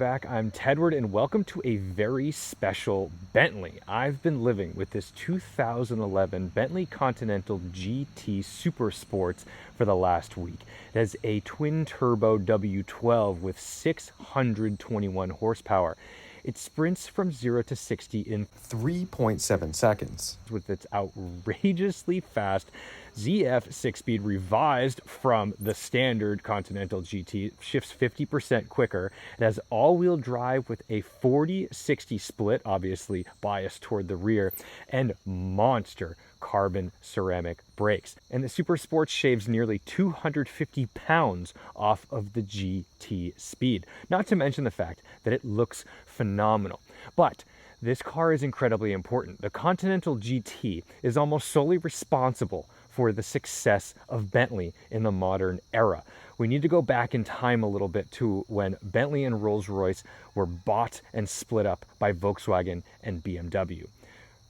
back. I'm Tedward, and welcome to a very special Bentley. I've been living with this 2011 Bentley Continental GT Supersports for the last week. It has a twin-turbo W12 with 621 horsepower. It sprints from 0 to 60 in 3.7 seconds. With its outrageously fast ZF 6-speed revised from the standard Continental GT. It shifts 50% quicker. It has all-wheel drive with a 40-60 split, obviously biased toward the rear, and monster carbon ceramic brakes. And the Supersports shaves nearly 250 pounds off of the GT speed. Not to mention the fact that it looks phenomenal. But this car is incredibly important. The Continental GT is almost solely responsible for the success of Bentley in the modern era. We need to go back in time a little bit to when Bentley and Rolls-Royce were bought and split up by Volkswagen and BMW.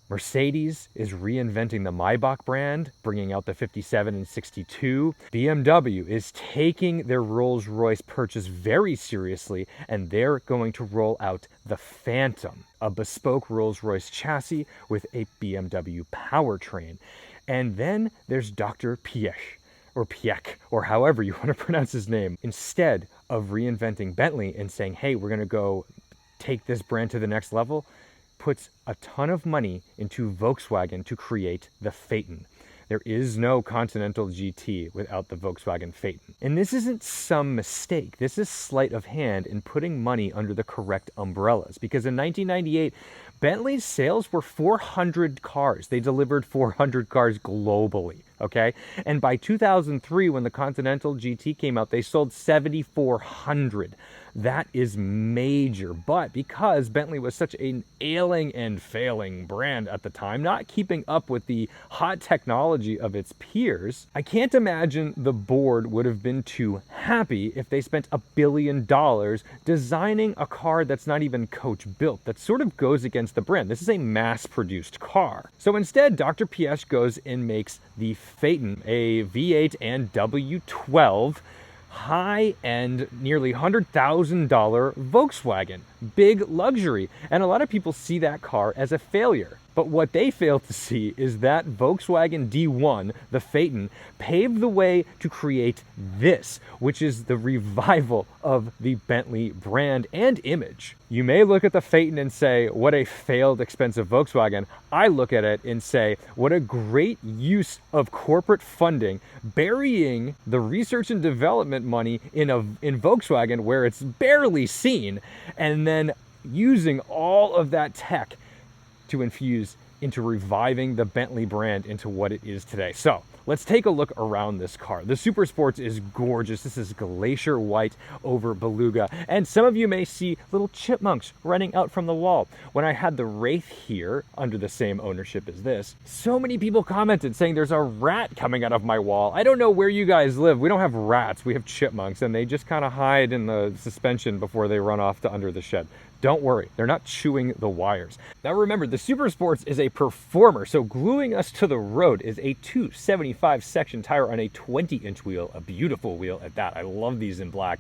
Mercedes is reinventing the Maybach brand, bringing out the 57 and 62. BMW is taking their Rolls-Royce purchase very seriously, and they're going to roll out the Phaeton, a bespoke Rolls-Royce chassis with a BMW powertrain. And then there's Dr. Piech, or however you want to pronounce his name. Instead of reinventing Bentley and saying, hey, we're going to go take this brand to the next level, puts a ton of money into Volkswagen to create the Phaeton. There is no Continental GT without the Volkswagen Phaeton. And this isn't some mistake. This is sleight of hand in putting money under the correct umbrellas. Because in 1998, Bentley's sales were 400 cars. They delivered 400 cars globally, okay? And by 2003, when the Continental GT came out, they sold 7,400. That is major. But because Bentley was such an ailing and failing brand at the time, not keeping up with the hot technology of its peers, I can't imagine the board would have been too happy if they spent $1 billion designing a car that's not even coach built. That sort of goes against the brand. This is a mass-produced car. So instead, Dr. Piech goes and makes the Phaeton, a V8 and W12 high-end, nearly $100,000 Volkswagen. Big luxury. And a lot of people see that car as a failure. But what they fail to see is that Volkswagen D1, the Phaeton, paved the way to create this, which is the revival of the Bentley brand and image. You may look at the Phaeton and say, what a failed, expensive Volkswagen. I look at it and say, what a great use of corporate funding, burying the research and development money in Volkswagen where it's barely seen, and then using all of that tech to infuse into reviving the Bentley brand into what it is today. So let's take a look around this car. The Supersports is gorgeous. This is glacier white over beluga. And some of you may see little chipmunks running out from the wall. When I had the Wraith here under the same ownership as this, so many people commented saying there's a rat coming out of my wall. I don't know where you guys live. We don't have rats. We have chipmunks, and they just kind of hide in the suspension before they run off to under the shed. Don't worry, they're not chewing the wires. Now remember, the Supersports is a performer, so gluing us to the road is a 275 section tire on a 20-inch wheel, a beautiful wheel at that. I love these in black.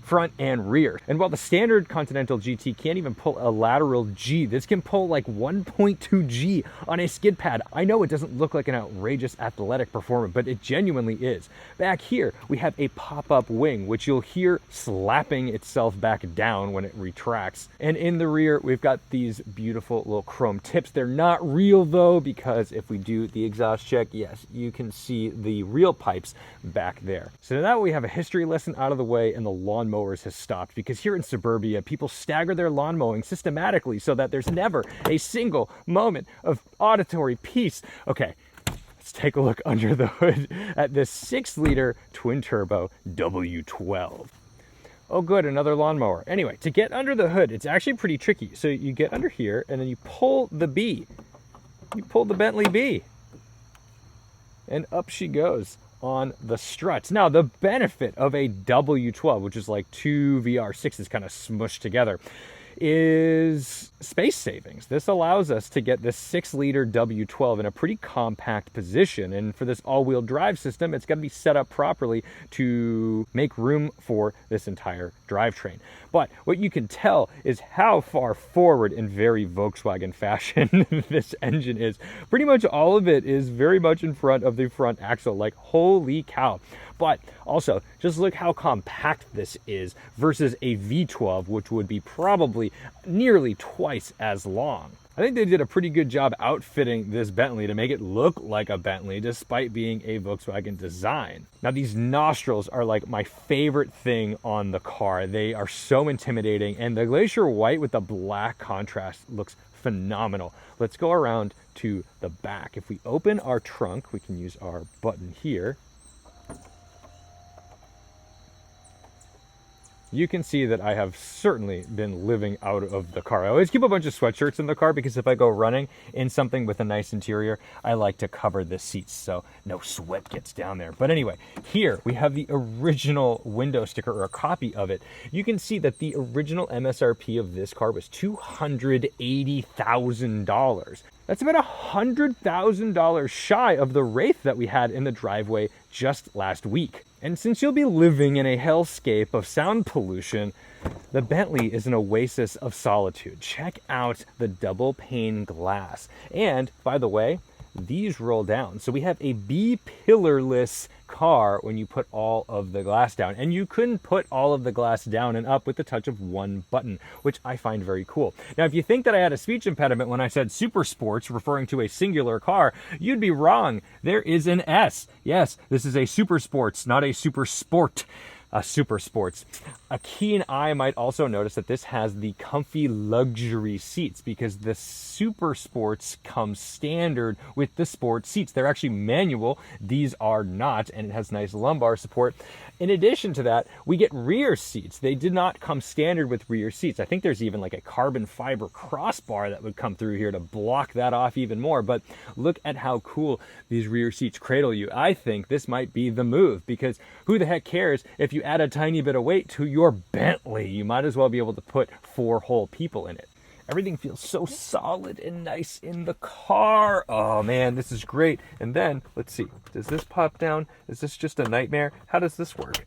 Front and rear. And while the standard Continental GT can't even pull a lateral G, this can pull like 1.2 G on a skid pad. I know it doesn't look like an outrageous athletic performer, but it genuinely is. Back here, we have a pop-up wing, which you'll hear slapping itself back down when it retracts. And in the rear, we've got these beautiful little chrome tips. They're not real though, because if we do the exhaust check, yes, you can see the real pipes back there. So now that we have a history lesson out of the way and the lawnmower has stopped, because here in suburbia, people stagger their lawn mowing systematically so that there's never a single moment of auditory peace. Okay, let's take a look under the hood at this 6-liter twin-turbo W12. Oh good, another lawnmower. Anyway, to get under the hood, it's actually pretty tricky. So you get under here, and then you pull the B. You pull the Bentley B. And up she goes on the struts. Now, the benefit of a W12, which is like two VR6s kind of smushed together, is space savings. This allows us to get this 6-liter W12 in a pretty compact position. And for this all-wheel drive system, it's got to be set up properly to make room for this entire drivetrain. But what you can tell is how far forward in very Volkswagen fashion this engine is. Pretty much all of it is very much in front of the front axle. Like, holy cow. But also, just look how compact this is versus a V12, which would be probably nearly twice as long. I think they did a pretty good job outfitting this Bentley to make it look like a Bentley despite being a Volkswagen design. Now, these nostrils are like my favorite thing on the car. They are so intimidating, and the glacier white with the black contrast looks phenomenal. Let's go around to the back. If we open our trunk, we can use our button here. You can see that I have certainly been living out of the car. I always keep a bunch of sweatshirts in the car because if I go running in something with a nice interior, I like to cover the seats so no sweat gets down there. But anyway, here we have the original window sticker, or a copy of it. You can see that the original MSRP of this car was $280,000. That's about $100,000 shy of the Wraith that we had in the driveway just last week. And since you'll be living in a hellscape of sound pollution, the Bentley is an oasis of solitude. Check out the double pane glass. And by the way, these roll down. So we have a B-pillarless car when you put all of the glass down. And you couldn't put all of the glass down and up with the touch of one button, which I find very cool. Now, if you think that I had a speech impediment when I said Supersports, referring to a singular car, you'd be wrong. There is an S. Yes, this is a Supersports, not a Supersport. Supersports. A keen eye might also notice that this has the comfy luxury seats because the Supersports come standard with the sport seats. They're actually manual. These are not, and it has nice lumbar support. In addition to that, we get rear seats. They did not come standard with rear seats. I think there's even like a carbon fiber crossbar that would come through here to block that off even more. But look at how cool these rear seats cradle you. I think this might be the move because who the heck cares if you add a tiny bit of weight to your Bentley? You might as well be able to put 4 whole people in it. Everything feels so solid and nice in the car. Oh man, this is great. And then, let's see, does this pop down? Is this just a nightmare? How does this work?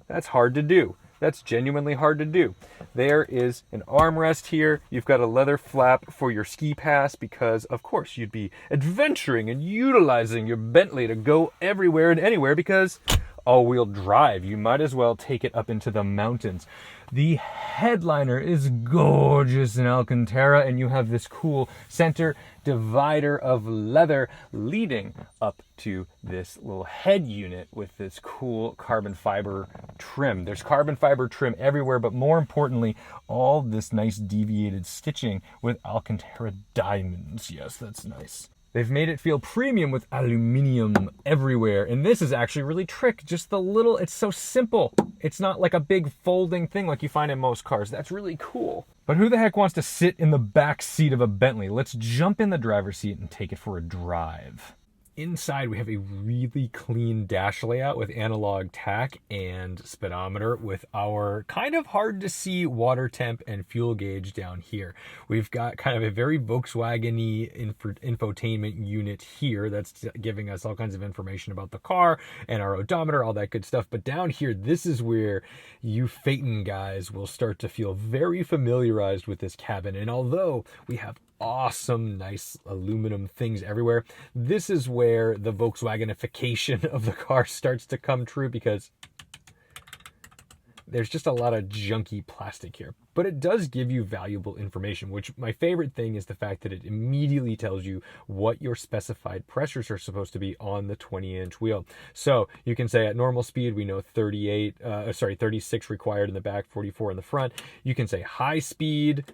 That's hard to do. That's genuinely hard to do. There is an armrest here. You've got a leather flap for your ski pass because, of course, you'd be adventuring and utilizing your Bentley to go everywhere and anywhere because all-wheel drive. You might as well take it up into the mountains. The headliner is gorgeous in Alcantara, and you have this cool center divider of leather leading up to this little head unit with this cool carbon fiber trim. There's carbon fiber trim everywhere, but more importantly, all this nice deviated stitching with Alcantara diamonds. Yes, that's nice. They've made it feel premium with aluminum everywhere. And this is actually really trick. Just the little, it's so simple. It's not like a big folding thing like you find in most cars. That's really cool. But who the heck wants to sit in the back seat of a Bentley? Let's jump in the driver's seat and take it for a drive. Inside, we have a really clean dash layout with analog tach and speedometer with our kind of hard to see water temp and fuel gauge down here. We've got kind of a very Volkswagen-y infotainment unit here that's giving us all kinds of information about the car and our odometer, all that good stuff. But down here, this is where you Phaeton guys will start to feel very familiarized with this cabin. And although we have awesome, nice aluminum things everywhere, this is where the Volkswagenification of the car starts to come true because there's just a lot of junky plastic here. But it does give you valuable information, which my favorite thing is the fact that it immediately tells you what your specified pressures are supposed to be on the 20-inch wheel. So you can say at normal speed, we know 36 required in the back, 44 in the front. You can say high speed,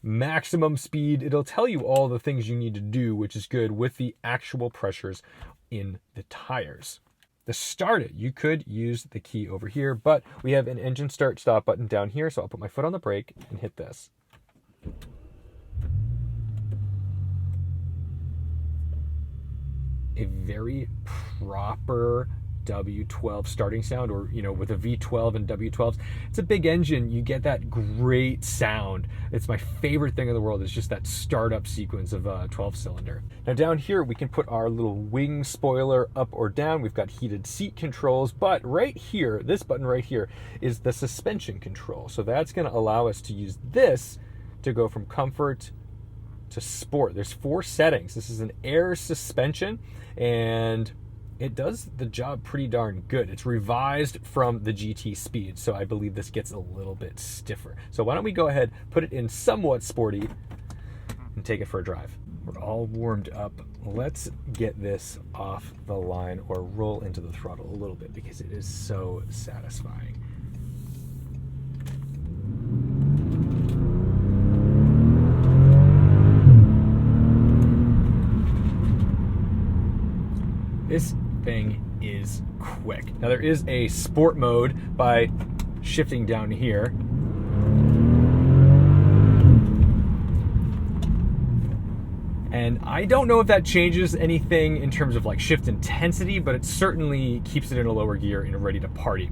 maximum speed. It'll tell you all the things you need to do, which is good with the actual pressures in the tires. To start it, you could use the key over here, but we have an engine start stop button down here, so I'll put my foot on the brake and hit this. A very proper W12 starting sound, or, you know, with a V12 and W12s. It's a big engine. You get that great sound. It's my favorite thing in the world, is just that startup sequence of a 12-cylinder. Now down here, we can put our little wing spoiler up or down. We've got heated seat controls, but right here, this button right here is the suspension control. So that's going to allow us to use this to go from comfort to sport. There's 4 settings. This is an air suspension, and it does the job pretty darn good. It's revised from the GT Speed, so I believe this gets a little bit stiffer. So why don't we go ahead, put it in somewhat sporty, and take it for a drive. We're all warmed up. Let's get this off the line, or roll into the throttle a little bit, because it is so satisfying. This thing is quick. Now there is a sport mode by shifting down here. And I don't know if that changes anything in terms of like shift intensity, but it certainly keeps it in a lower gear and ready to party.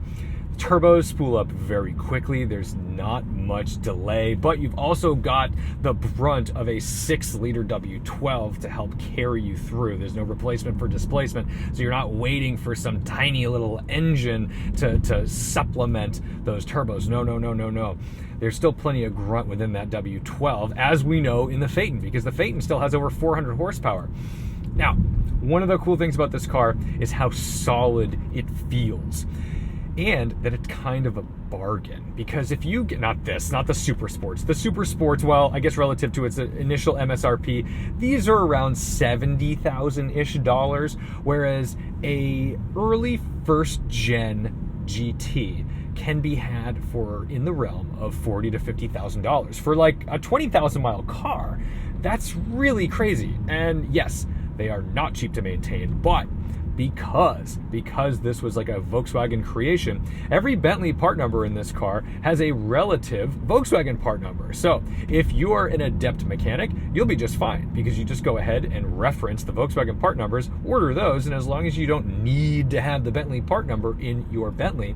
Turbos spool up very quickly. There's not much delay, but you've also got the brunt of a 6-liter W12 to help carry you through. There's no replacement for displacement, so you're not waiting for some tiny little engine to supplement those turbos. No. There's still plenty of grunt within that W12, as we know in the Phaeton, because the Phaeton still has over 400 horsepower. Now, one of the cool things about this car is how solid it feels. And that it's kind of a bargain, because if you get, not the Supersports. The Supersports, well, I guess relative to its initial MSRP, these are around $70,000-ish, whereas a early first-gen GT can be had for in the realm of $40,000 to $50,000 for like a 20,000-mile car. That's really crazy. And yes, they are not cheap to maintain, but because this was like a Volkswagen creation, every Bentley part number in this car has a relative Volkswagen part number. So if you are an adept mechanic, you'll be just fine, because you just go ahead and reference the Volkswagen part numbers, order those, and as long as you don't need to have the Bentley part number in your Bentley,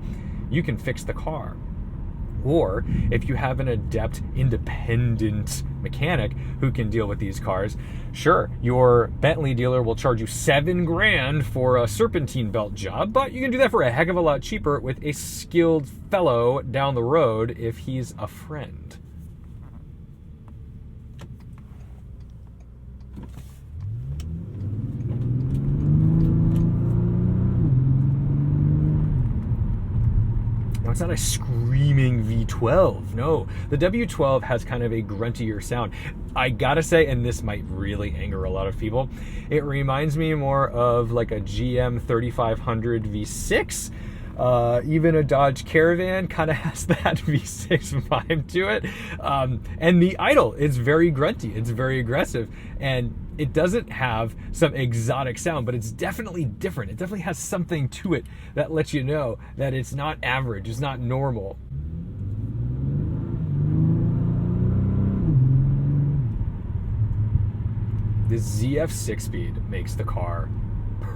you can fix the car. Or if you have an adept independent mechanic who can deal with these cars, sure, your Bentley dealer will charge you $7,000 for a serpentine belt job, but you can do that for a heck of a lot cheaper with a skilled fellow down the road if he's a friend. It's not a screaming V12, no. The W12 has kind of a gruntier sound. I gotta say, and this might really anger a lot of people, it reminds me more of like a GM 3500 V6. Even a Dodge Caravan kind of has that V6 vibe to it. And the idle is very grunty, it's very aggressive, and it doesn't have some exotic sound, but it's definitely different. It definitely has something to it that lets you know that it's not average, it's not normal. The ZF 6-speed makes the car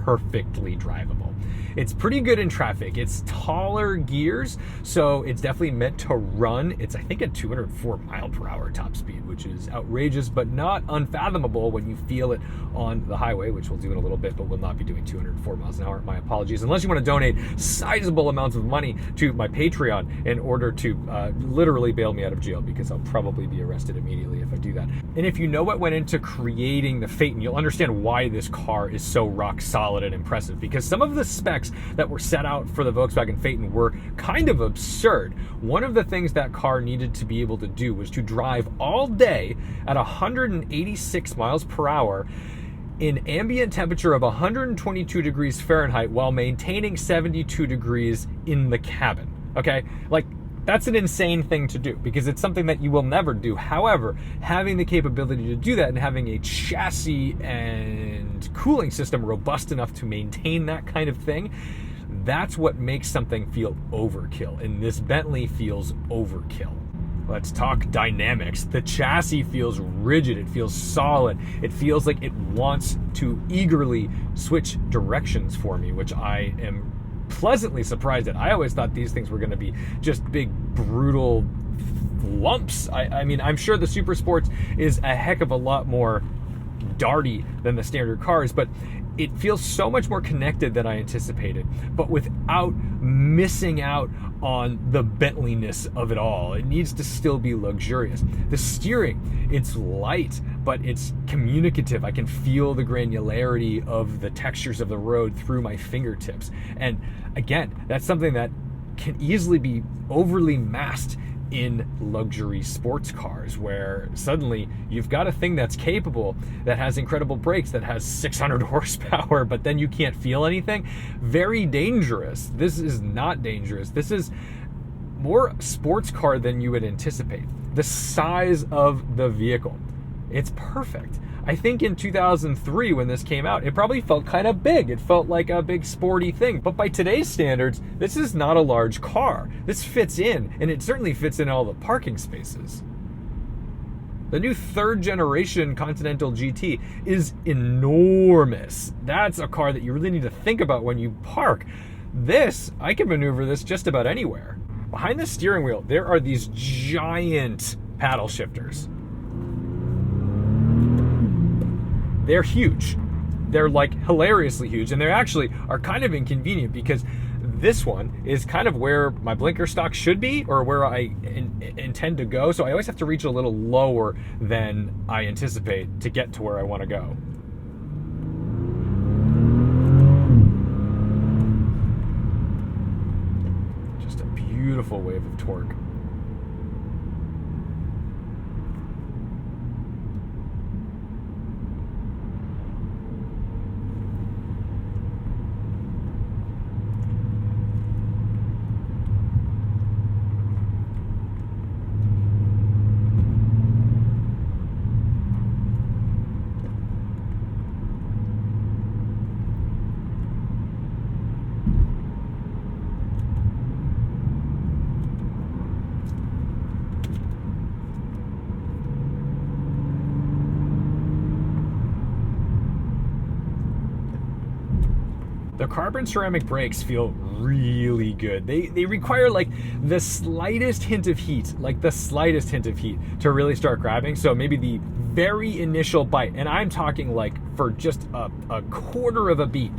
perfectly drivable. It's pretty good in traffic. It's taller gears, so it's definitely meant to run. It's, I think, at 204 mile per hour top speed, which is outrageous, but not unfathomable when you feel it on the highway, which we'll do in a little bit, but we'll not be doing 204 miles an hour. My apologies. Unless you want to donate sizable amounts of money to my Patreon in order to literally bail me out of jail, because I'll probably be arrested immediately if I do that. And if you know what went into creating the Phaeton, you'll understand why this car is so rock solid and impressive, because some of the specs that were set out for the Volkswagen Phaeton were kind of absurd. One of the things that car needed to be able to do was to drive all day at 186 miles per hour in ambient temperature of 122 degrees Fahrenheit while maintaining 72 degrees in the cabin. Okay? Like, that's an insane thing to do, because it's something that you will never do. However, having the capability to do that and having a chassis and cooling system robust enough to maintain that kind of thing, that's what makes something feel overkill. And this Bentley feels overkill. Let's talk dynamics. The chassis feels rigid, it feels solid, it feels like it wants to eagerly switch directions for me, which I am pleasantly surprised at. I always thought these things were going to be just big, brutal lumps. I mean, I'm sure the Supersports is a heck of a lot more darty than the standard cars, but it feels so much more connected than I anticipated, but without missing out on the Bentley-ness of it all. It needs to still be luxurious. The steering, it's light, but it's communicative. I can feel the granularity of the textures of the road through my fingertips. And again, that's something that can easily be overly masked in luxury sports cars, where suddenly you've got a thing that's capable, that has incredible brakes, that has 600 horsepower, but then you can't feel anything. Very dangerous. This is not dangerous. This is more sports car than you would anticipate. The size of the vehicle, it's perfect. I think in 2003 when this came out, it probably felt kind of big. It felt like a big sporty thing. But by today's standards, this is not a large car. This fits in, and it certainly fits in all the parking spaces. The new third generation Continental GT is enormous. That's a car that you really need to think about when you park. This, I can maneuver this just about anywhere. Behind the steering wheel, there are these giant paddle shifters. They're huge. They're like hilariously huge, and they actually are kind of inconvenient because this one is kind of where my blinker stock should be, or where I intend to go, so I always have to reach a little lower than I anticipate to get to where I want to go. Just a beautiful wave of torque. The carbon ceramic brakes feel really good. They require like the slightest hint of heat, to really start grabbing. So maybe the very initial bite, and I'm talking like for just a quarter of a beat,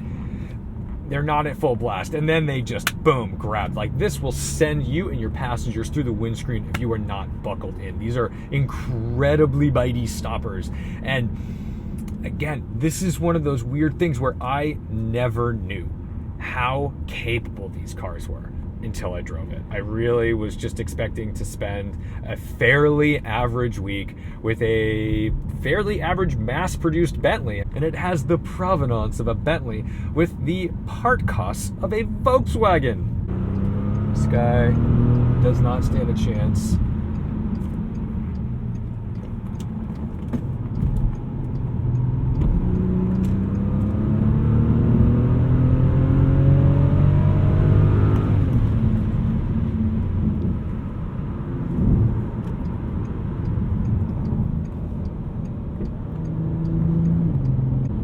they're not at full blast, and then they just boom, grab. Like this will send you and your passengers through the windscreen if you are not buckled in. These are incredibly bitey stoppers. And again, this is one of those weird things where I never knew how capable these cars were until I drove it. I really was just expecting to spend a fairly average week with a fairly average mass-produced Bentley, and it has the provenance of a Bentley with the part costs of a Volkswagen. This guy does not stand a chance.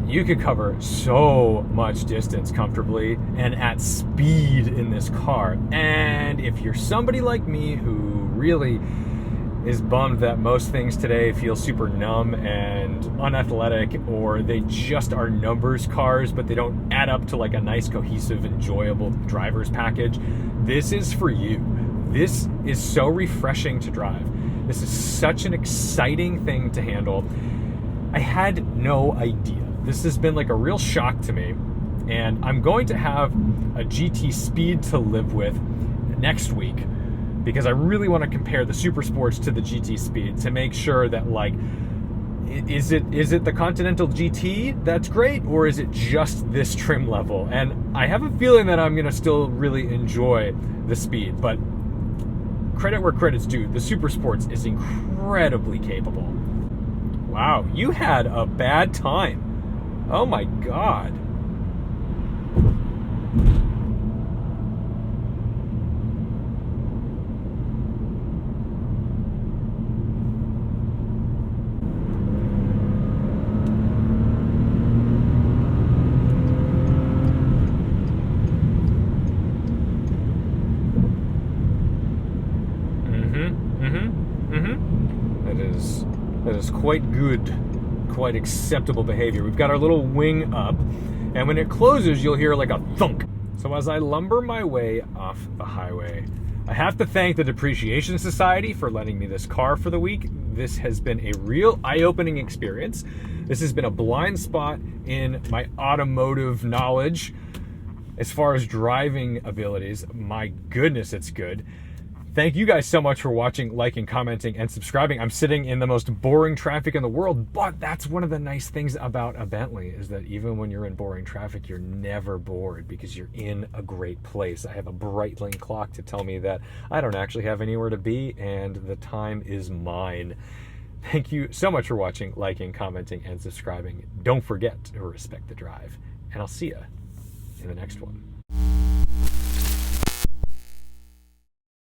You could cover so much distance comfortably and at speed in this car. And if you're somebody like me who really is bummed that most things today feel super numb and unathletic, or they just are numbers cars, but they don't add up to like a nice, cohesive, enjoyable driver's package, this is for you. This is so refreshing to drive. This is such an exciting thing to handle. I had no idea. This has been like a real shock to me, and I'm going to have a GT Speed to live with next week because I really want to compare the Supersports to the GT Speed to make sure that, like, is it the Continental GT that's great, or is it just this trim level? And I have a feeling that I'm going to still really enjoy the Speed, but credit where credit's due, the Supersports is incredibly capable. Wow, you had a bad time. Oh my God. is quite good, quite acceptable behavior. We've got our little wing up, and when it closes, you'll hear like a thunk. So as I lumber my way off the highway, I have to thank the Depreciation Society for lending me this car for the week. This has been a real eye-opening experience. This has been a blind spot in my automotive knowledge as far as driving abilities. My goodness, it's good. Thank you guys so much for watching, liking, commenting, and subscribing. I'm sitting in the most boring traffic in the world, but that's one of the nice things about a Bentley, is that even when you're in boring traffic, you're never bored because you're in a great place. I have a Breitling clock to tell me that I don't actually have anywhere to be, and the time is mine. Thank you so much for watching, liking, commenting, and subscribing. Don't forget to respect the drive, and I'll see you in the next one.